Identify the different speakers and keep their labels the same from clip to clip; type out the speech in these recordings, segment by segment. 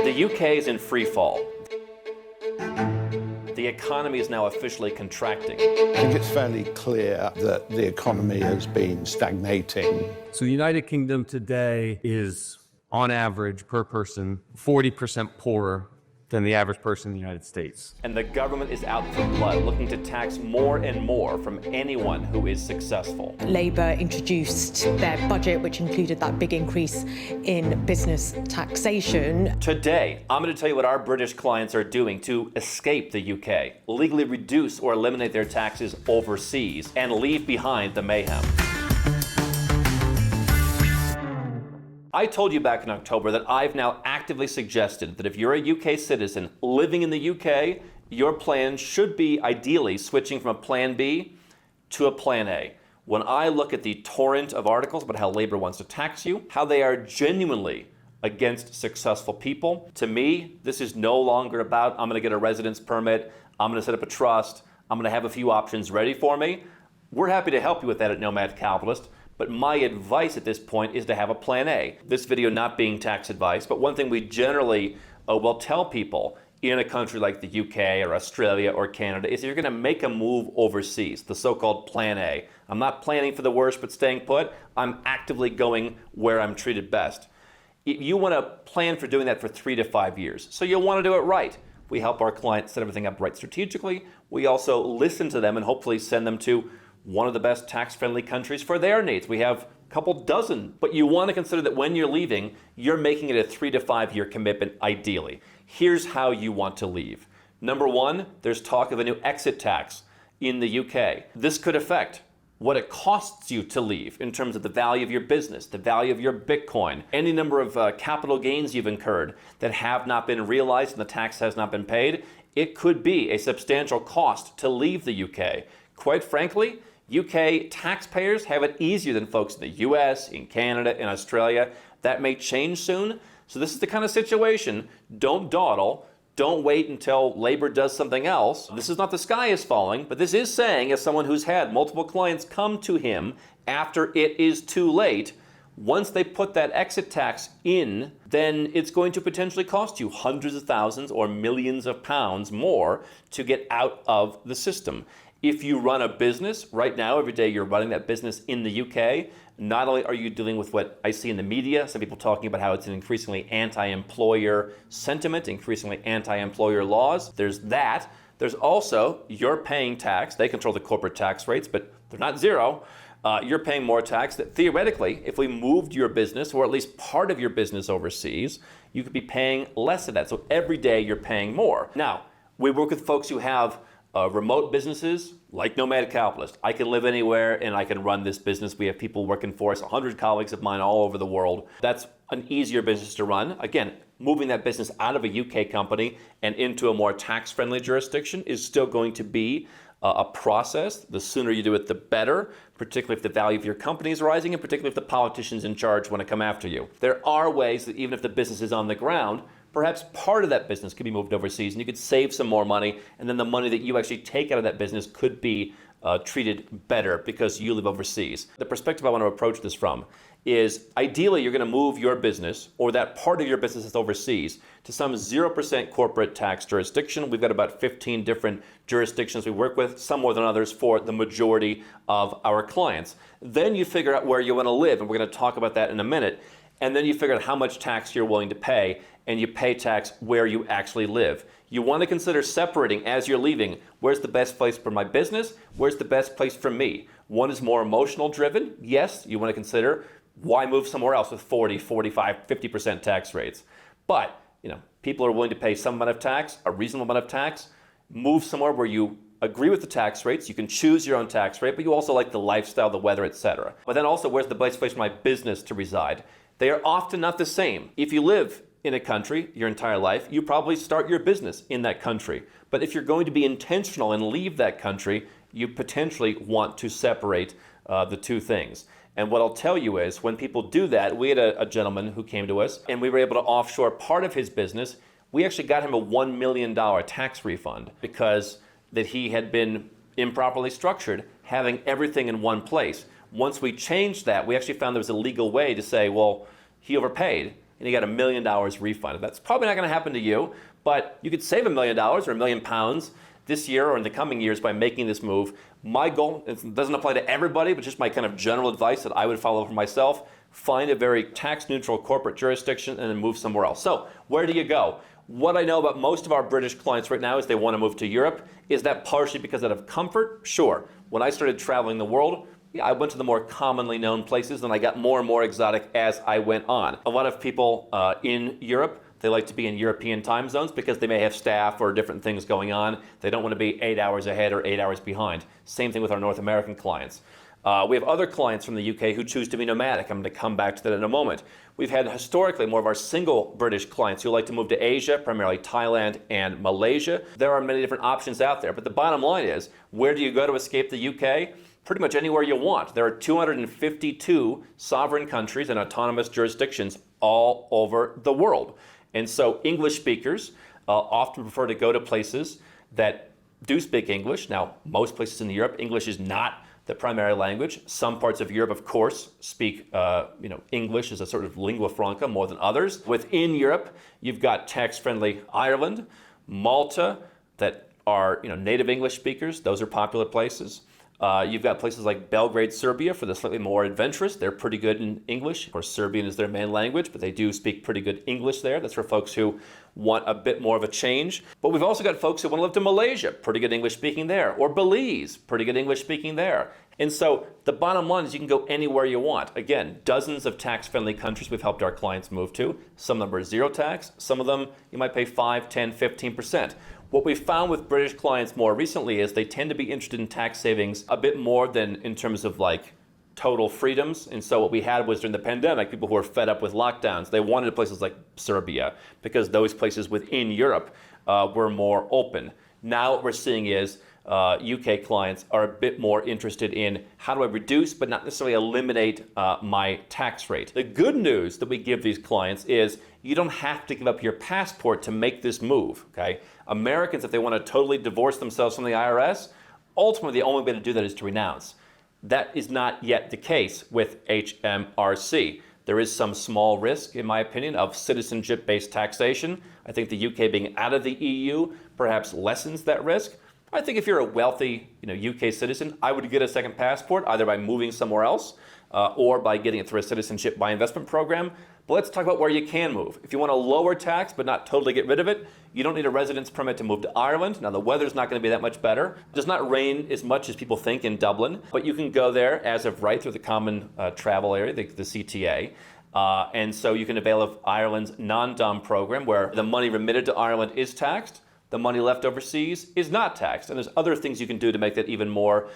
Speaker 1: The UK is in free fall. The economy is now officially contracting.
Speaker 2: I think it's fairly clear that the economy has been stagnating.
Speaker 3: So the United Kingdom today is, on average, per person, 40% poorer than the average person in the United States.
Speaker 1: And the government is out for blood, looking to tax more and more from anyone who is successful.
Speaker 4: Labour introduced their budget, which included that big increase in business taxation.
Speaker 1: Today, I'm going to tell you what our British clients are doing to escape the UK, legally reduce or eliminate their taxes overseas, and leave behind the mayhem. I told you back in October that I've now actively suggested that if you're a UK citizen living in the UK, your plan should be ideally switching from a plan B to a plan A. When I look at the torrent of articles about how Labour wants to tax you, how they are genuinely against successful people, to me, this is no longer about I'm going to get a residence permit, I'm going to set up a trust, I'm going to have a few options ready for me. We're happy to help you with that at Nomad Capitalist. But my advice at this point is to have a plan A. This video not being tax advice, but one thing we generally will tell people in a country like the UK or Australia or Canada is if you're going to make a move overseas, the so-called plan A. I'm not planning for the worst but staying put. I'm actively going where I'm treated best. You want to plan for doing that for 3 to 5 years. So you'll want to do it right. We help our clients set everything up right strategically. We also listen to them and hopefully send them to one of the best tax-friendly countries for their needs. We have a couple dozen, but you want to consider that when you're leaving, you're making it a 3 to 5 year commitment ideally. Here's how you want to leave. Number one, there's talk of a new exit tax in the UK. This could affect what it costs you to leave in terms of the value of your business, the value of your Bitcoin, any number of capital gains you've incurred that have not been realized and the tax has not been paid. It could be a substantial cost to leave the UK. Quite frankly, UK taxpayers have it easier than folks in the US, in Canada, in Australia. That may change soon. So this is the kind of situation. Don't dawdle. Don't wait until Labour does something else. This is not the sky is falling, but this is saying, as someone who's had multiple clients come to him after it is too late, once they put that exit tax in, then it's going to potentially cost you hundreds of thousands or millions of pounds more to get out of the system. If you run a business, right now, every day you're running that business in the UK, not only are you dealing with what I see in the media, some people talking about how it's an increasingly anti-employer sentiment, increasingly anti-employer laws, there's that. There's also, you're paying tax. They control the corporate tax rates, but they're not zero. You're paying more tax that theoretically, if we moved your business, or at least part of your business overseas, you could be paying less of that. So every day you're paying more. Now, we work with folks who have remote businesses like Nomad Capitalist. I can live anywhere and I can run this business. We have people working for us, 100 colleagues of mine all over the world. That's an easier business to run. Again, moving that business out of a UK company and into a more tax-friendly jurisdiction is still going to be a process. The sooner you do it, the better, particularly if the value of your company is rising and particularly if the politicians in charge want to come after you. There are ways that even if the business is on the ground, perhaps part of that business could be moved overseas and you could save some more money, and then the money that you actually take out of that business could be treated better because you live overseas. The perspective I want to approach this from is ideally you're going to move your business or that part of your business that's overseas to some 0% corporate tax jurisdiction. We've got about 15 different jurisdictions we work with, some more than others for the majority of our clients. Then you figure out where you want to live, and we're going to talk about that in a minute. And then you figure out how much tax you're willing to pay, and you pay tax where you actually live. You want to consider separating as you're leaving. Where's the best place for my business? Where's the best place for me? One is more emotional driven. Yes, you want to consider why move somewhere else with 40, 45, 50% tax rates. But, people are willing to pay some amount of tax, a reasonable amount of tax. Move somewhere where you agree with the tax rates. You can choose your own tax rate, but you also like the lifestyle, the weather, etc. But then also, where's the best place for my business to reside? They are often not the same. If you live in a country your entire life, you probably start your business in that country. But if you're going to be intentional and leave that country, you potentially want to separate the two things. And what I'll tell you is when people do that, we had a gentleman who came to us and we were able to offshore part of his business. We actually got him a $1 million tax refund because that he had been improperly structured, having everything in one place. Once we changed that, we actually found there was a legal way to say, well, he overpaid. and you got $1 million refunded. That's probably not going to happen to you, but you could save $1 million or £1 million this year or in the coming years by making this move. My goal, it doesn't apply to everybody, but just my kind of general advice that I would follow for myself, find a very tax-neutral corporate jurisdiction and then move somewhere else. So where do you go? What I know about most of our British clients right now is they want to move to Europe. Is that partially because out of comfort? Sure. When I started traveling the world, I went to the more commonly known places and I got more and more exotic as I went on. A lot of people in Europe, they like to be in European time zones because they may have staff or different things going on. They don't want to be 8 hours ahead or 8 hours behind. Same thing with our North American clients. We have other clients from the UK who choose to be nomadic. I'm going to come back to that in a moment. We've had historically more of our single British clients who like to move to Asia, primarily Thailand and Malaysia. There are many different options out there, but the bottom line is, where do you go to escape the UK? Pretty much anywhere you want. There are 252 sovereign countries and autonomous jurisdictions all over the world. And so English speakers often prefer to go to places that do speak English. Now, most places in Europe, English is not the primary language. Some parts of Europe, of course, speak English as a sort of lingua franca more than others. Within Europe, you've got tax-friendly Ireland, Malta, that are native English speakers. Those are popular places. You've got places like Belgrade, Serbia, for the slightly more adventurous. They're pretty good in English. Of course, Serbian is their main language, but they do speak pretty good English there. That's for folks who want a bit more of a change. But we've also got folks who want to live to Malaysia, pretty good English speaking there, or Belize, pretty good English speaking there. And so the bottom line is you can go anywhere you want. Again, dozens of tax-friendly countries we've helped our clients move to. Some of them are zero tax. Some of them you might pay 5, 10, 15%. What we've found with British clients more recently is they tend to be interested in tax savings a bit more than in terms of like total freedoms. And so what we had was during the pandemic, people who were fed up with lockdowns, they wanted places like Serbia because those places within Europe were more open. Now what we're seeing is UK clients are a bit more interested in how do I reduce but not necessarily eliminate my tax rate. The good news that we give these clients is you don't have to give up your passport to make this move, okay? Americans, if they want to totally divorce themselves from the IRS, ultimately the only way to do that is to renounce. That is not yet the case with HMRC. There is some small risk, in my opinion, of citizenship-based taxation. I think the UK being out of the EU perhaps lessens that risk. I think if you're a wealthy UK citizen, I would get a second passport either by moving somewhere else or by getting it through a citizenship by investment program. But let's talk about where you can move. If you want to lower tax but not totally get rid of it, you don't need a residence permit to move to Ireland. Now the weather's not going to be that much better. It does not rain as much as people think in Dublin, but you can go there as of right through the common travel area, the CTA. And so you can avail of Ireland's non-dom program where the money remitted to Ireland is taxed. The money left overseas is not taxed. And there's other things you can do to make that even more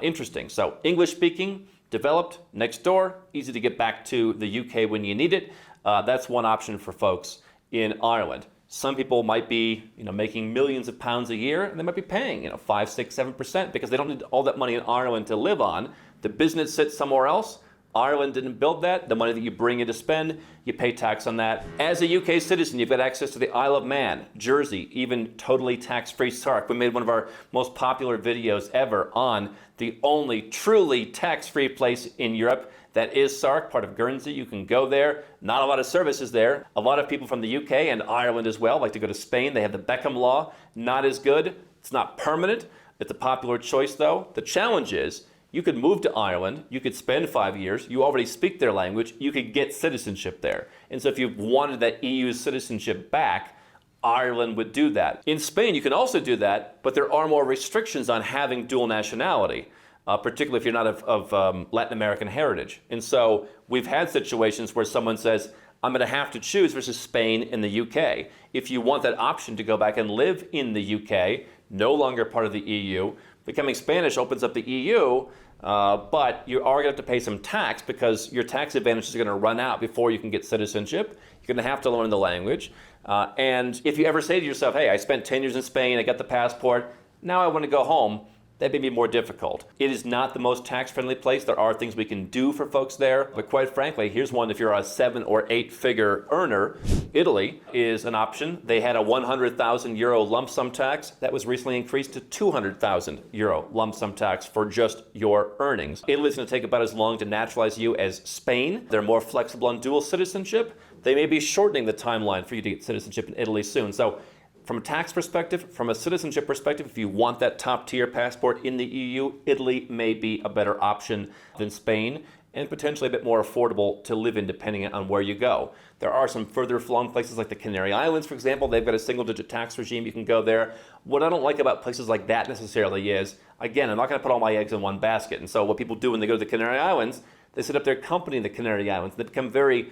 Speaker 1: interesting. So English speaking, developed, next door, easy to get back to the UK when you need it. That's one option for folks in Ireland. Some people might be making millions of pounds a year and they might be paying 5, 6, 7% because they don't need all that money in Ireland to live on. The business sits somewhere else. Ireland didn't build that. The money that you bring in to spend, you pay tax on that. As a UK citizen, you've got access to the Isle of Man, Jersey, even totally tax-free Sark. We made one of our most popular videos ever on the only truly tax-free place in Europe that is Sark, part of Guernsey. You can go there. Not a lot of services there. A lot of people from the UK and Ireland as well like to go to Spain. They have the Beckham law. Not as good. It's not permanent. It's a popular choice, though. The challenge is you could move to Ireland, you could spend 5 years, you already speak their language, you could get citizenship there. And so if you wanted that EU citizenship back, Ireland would do that. In Spain, you can also do that, but there are more restrictions on having dual nationality, particularly if you're not of Latin American heritage. And so we've had situations where someone says, I'm going to have to choose versus Spain and the UK. If you want that option to go back and live in the UK, no longer part of the EU, becoming Spanish opens up the EU, but you are going to have to pay some tax because your tax advantages are going to run out before you can get citizenship. You're going to have to learn the language. And if you ever say to yourself, hey, I spent 10 years in Spain, I got the passport, now I want to go home, that may be more difficult. It is not the most tax-friendly place. There are things we can do for folks there. But quite frankly, here's one if you're a 7 or 8 figure earner. Italy is an option. They had a 100,000 euro lump sum tax. That was recently increased to 200,000 euro lump sum tax for just your earnings. Italy's going to take about as long to naturalize you as Spain. They're more flexible on dual citizenship. they may be shortening the timeline for you to get citizenship in Italy soon. So from a tax perspective, from a citizenship perspective, if you want that top tier passport in the EU, Italy may be a better option than Spain, and potentially a bit more affordable to live in depending on where you go. There are some further flung places like the Canary Islands, for example. They've got a single-digit tax regime. You can go there. What I don't like about places like that necessarily is, again, I'm not going to put all my eggs in one basket. And so what people do when they go to the Canary Islands, they set up their company in the Canary Islands. They become very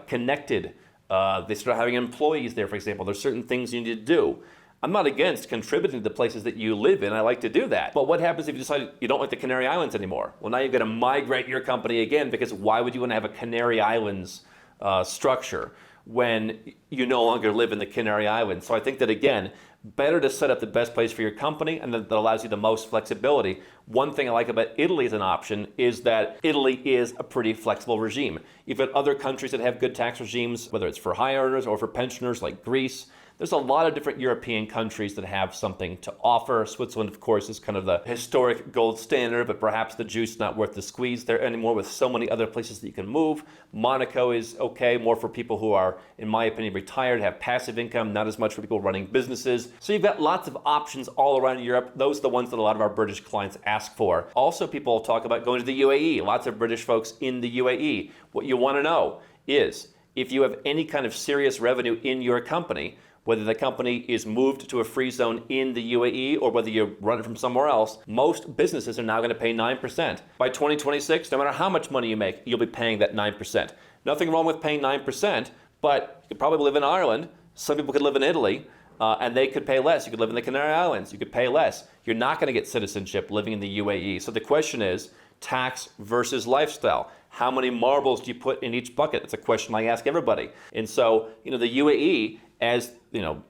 Speaker 1: connected. They start having employees there, for example. There's certain things you need to do. I'm not against contributing to the places that you live in. I like to do that. But what happens if you decide you don't like the Canary Islands anymore? Well, now you've got to migrate your company again, because why would you want to have a Canary Islands structure when you no longer live in the Canary Islands? So I think that, again, better to set up the best place for your company, and that allows you the most flexibility. One thing I like about Italy as an option is that Italy is a pretty flexible regime. You've got other countries that have good tax regimes, whether it's for high earners or for pensioners, like Greece. There's a lot of different European countries that have something to offer. Switzerland, of course, is kind of the historic gold standard, but perhaps the juice is not worth the squeeze there anymore with so many other places that you can move. Monaco is okay, more for people who are, in my opinion, retired, have passive income, not as much for people running businesses. So you've got lots of options all around Europe. Those are the ones that a lot of our British clients ask for. Also, people talk about going to the UAE. Lots of British folks in the UAE. What you want to know is, if you have any kind of serious revenue in your company, whether the company is moved to a free zone in the UAE or whether you run it from somewhere else, most businesses are now going to pay 9%. By 2026, no matter how much money you make, you'll be paying that 9%. Nothing wrong with paying 9%, but you could probably live in Ireland. Some people could live in Italy, and they could pay less. You could live in the Canary Islands. You could pay less. You're not going to get citizenship living in the UAE. So the question is, tax versus lifestyle. How many marbles do you put in each bucket? It's a question I ask everybody. And so, the UAE, as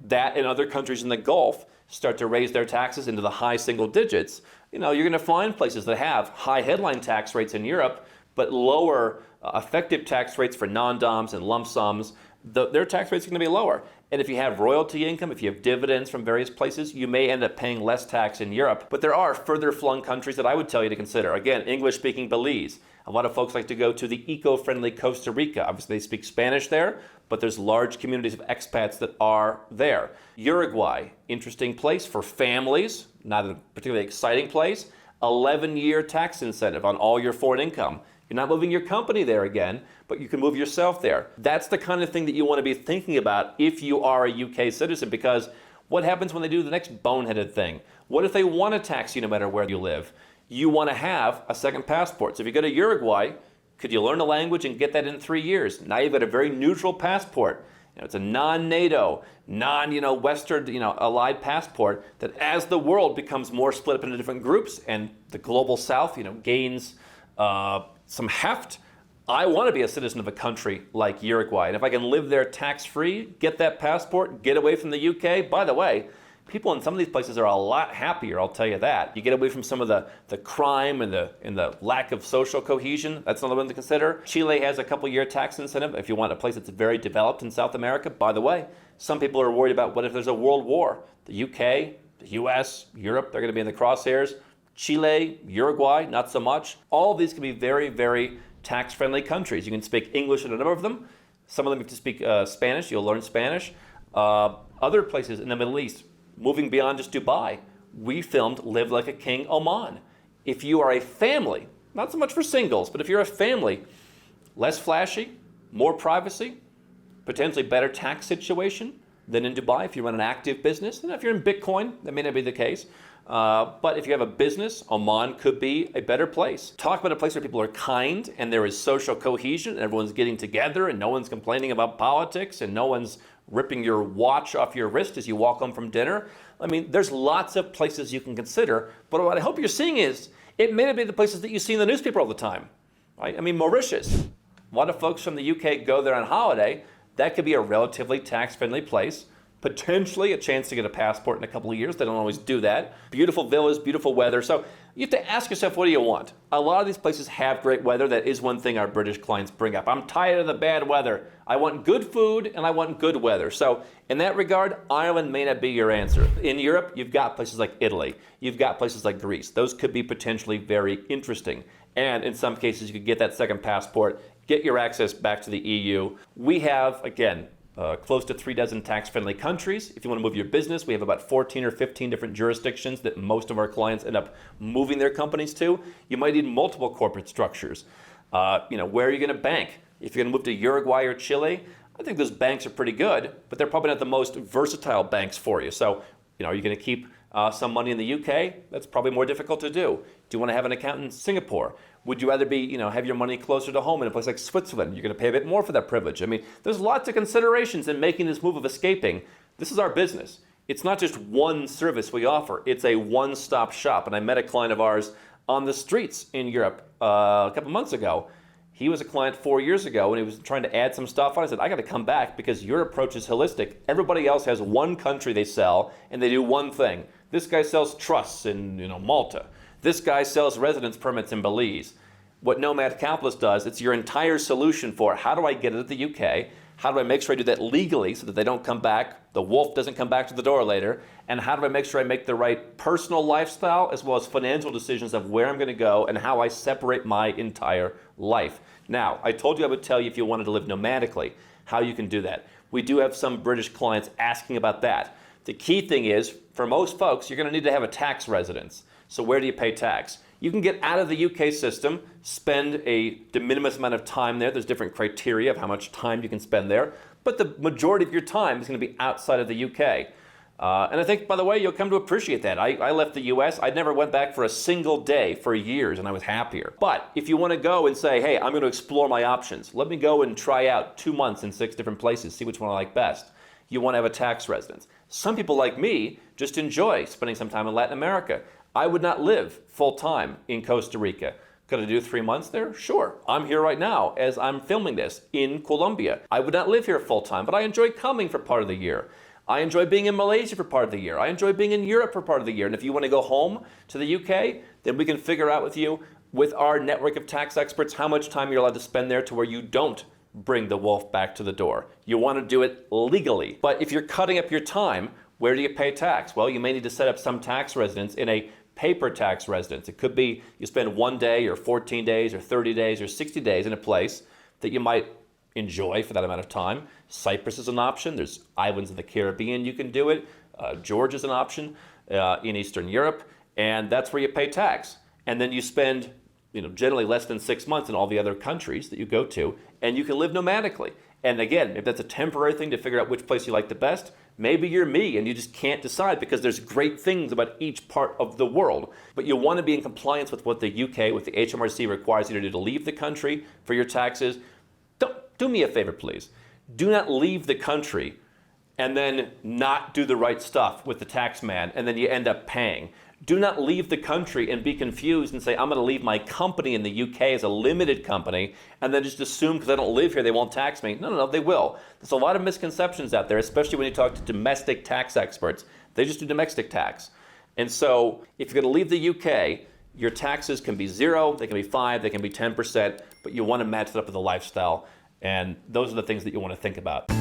Speaker 1: that and other countries in the Gulf start to raise their taxes into the high single digits, you're going to find places that have high headline tax rates in Europe, but lower effective tax rates for non-doms and lump sums. Their tax rates are going to be lower. And if you have royalty income, if you have dividends from various places, you may end up paying less tax in Europe. But there are further flung countries that I would tell you to consider. Again, English-speaking Belize. A lot of folks like to go to the eco-friendly Costa Rica. Obviously, they speak Spanish there, but there's large communities of expats that are there. Uruguay, interesting place for families, not a particularly exciting place. 11-year tax incentive on all your foreign income. You're not moving your company there again, but you can move yourself there. That's the kind of thing that you want to be thinking about if you are a UK citizen, because what happens when they do the next boneheaded thing? What if they want to tax you no matter where you live? You want to have a second passport. So if you go to Uruguay, could you learn a language and get that in 3 years? Now you've got a very neutral passport. It's a non-NATO, Western, allied passport that, as the world becomes more split up into different groups and the global South, gains some heft, I want to be a citizen of a country like Uruguay. And if I can live there tax-free, get that passport, get away from the UK. By the way, people in some of these places are a lot happier, I'll tell you that. You get away from some of the crime and the lack of social cohesion. That's another one to consider. Chile has a couple-year tax incentive if you want a place that's very developed in South America. By the way, some people are worried about what if there's a world war. The UK, the US, Europe, they're going to be in the crosshairs. Chile, Uruguay, not so much. All of these can be very, very tax-friendly countries. You can speak English in a number of them. Some of them you have to speak Spanish. You'll learn Spanish. Other places in the Middle East, moving beyond just Dubai, we filmed Live Like a King Oman. If you are a family, not so much for singles, but if you're a family, less flashy, more privacy, potentially better tax situation than in Dubai if you run an active business. And if you're in Bitcoin, that may not be the case. But if you have a business, Oman could be a better place. Talk about a place where people are kind and there is social cohesion and everyone's getting together and no one's complaining about politics and no one's ripping your watch off your wrist as you walk home from dinner. I mean, there's lots of places you can consider, but what I hope you're seeing is it may not be the places that you see in the newspaper all the time. Right? I mean, Mauritius, a lot of folks from the UK go there on holiday. That could be a relatively tax-friendly place. Potentially a chance to get a passport in a couple of years. They don't always do that. Beautiful villas, beautiful weather. So you have to ask yourself, what do you want? A lot of these places have great weather. That is one thing our British clients bring up. I'm tired of the bad weather. I want good food and I want good weather. So in that regard, Ireland may not be your answer. In Europe, you've got places like Italy. You've got places like Greece. Those could be potentially very interesting. And in some cases, you could get that second passport get your access back to the EU. We have, again, close to 36 tax-friendly countries. If you want to move your business, we have about 14 or 15 different jurisdictions that most of our clients end up moving their companies to. You might need multiple corporate structures. Where are you going to bank? If you're going to move to Uruguay or Chile, I think those banks are pretty good, but they're probably not the most versatile banks for you. So, are you going to keep some money in the UK? That's probably more difficult to do. Do you want to have an account in Singapore? Would you rather be, have your money closer to home in a place like Switzerland? You're going to pay a bit more for that privilege. I mean, there's lots of considerations in making this move of escaping. This is our business. It's not just one service we offer. It's a one-stop shop. And I met a client of ours on the streets in Europe a couple months ago. He was a client 4 years ago, and he was trying to add some stuff on. I said, I got to come back because your approach is holistic. Everybody else has one country they sell, and they do one thing. This guy sells trusts in Malta. This guy sells residence permits in Belize. What Nomad Capitalist does, it's your entire solution for how do I get it at the UK? How do I make sure I do that legally so that they don't come back, the wolf doesn't come back to the door later? And how do I make sure I make the right personal lifestyle as well as financial decisions of where I'm going to go and how I separate my entire life? Now, I told you I would tell you if you wanted to live nomadically, how you can do that. We do have some British clients asking about that. The key thing is, for most folks, you're going to need to have a tax residence. So where do you pay tax? You can get out of the UK system, spend a de minimis amount of time there. There's different criteria of how much time you can spend there. But the majority of your time is going to be outside of the UK. And I think, by the way, you'll come to appreciate that. I left the US. I never went back for a single day for years, and I was happier. But if you want to go and say, hey, I'm going to explore my options. Let me go and try out 2 months in 6 different places, see which one I like best. You want to have a tax residence. Some people like me just enjoy spending some time in Latin America. I would not live full-time in Costa Rica. Could I do 3 months there? Sure. I'm here right now as I'm filming this in Colombia. I would not live here full-time, but I enjoy coming for part of the year. I enjoy being in Malaysia for part of the year. I enjoy being in Europe for part of the year. And if you want to go home to the UK, then we can figure out with you, with our network of tax experts, how much time you're allowed to spend there to where you don't bring the wolf back to the door. You want to do it legally. But if you're cutting up your time, where do you pay tax? Well, you may need to set up some tax residence in a paper tax residence. It could be you spend 1 day or 14 days or 30 days or 60 days in a place that you might enjoy for that amount of time. Cyprus is an option. There's islands in the Caribbean you can do it. Georgia is an option in Eastern Europe. And that's where you pay tax. And then you spend generally less than 6 months in all the other countries that you go to, and you can live nomadically. And again, if that's a temporary thing to figure out which place you like the best, maybe you're me and you just can't decide because there's great things about each part of the world. But you want to be in compliance with what the UK, with the HMRC requires you to do to leave the country for your taxes. Do me a favor, please. Do not leave the country and then not do the right stuff with the tax man, and then you end up paying. Do not leave the country and be confused and say, I'm going to leave my company in the UK as a limited company, and then just assume because I don't live here, they won't tax me. No, they will. There's a lot of misconceptions out there, especially when you talk to domestic tax experts. They just do domestic tax. And so if you're going to leave the UK, your taxes can be 0, they can be 5, they can be 10%, but you want to match it up with a lifestyle. And those are the things that you want to think about.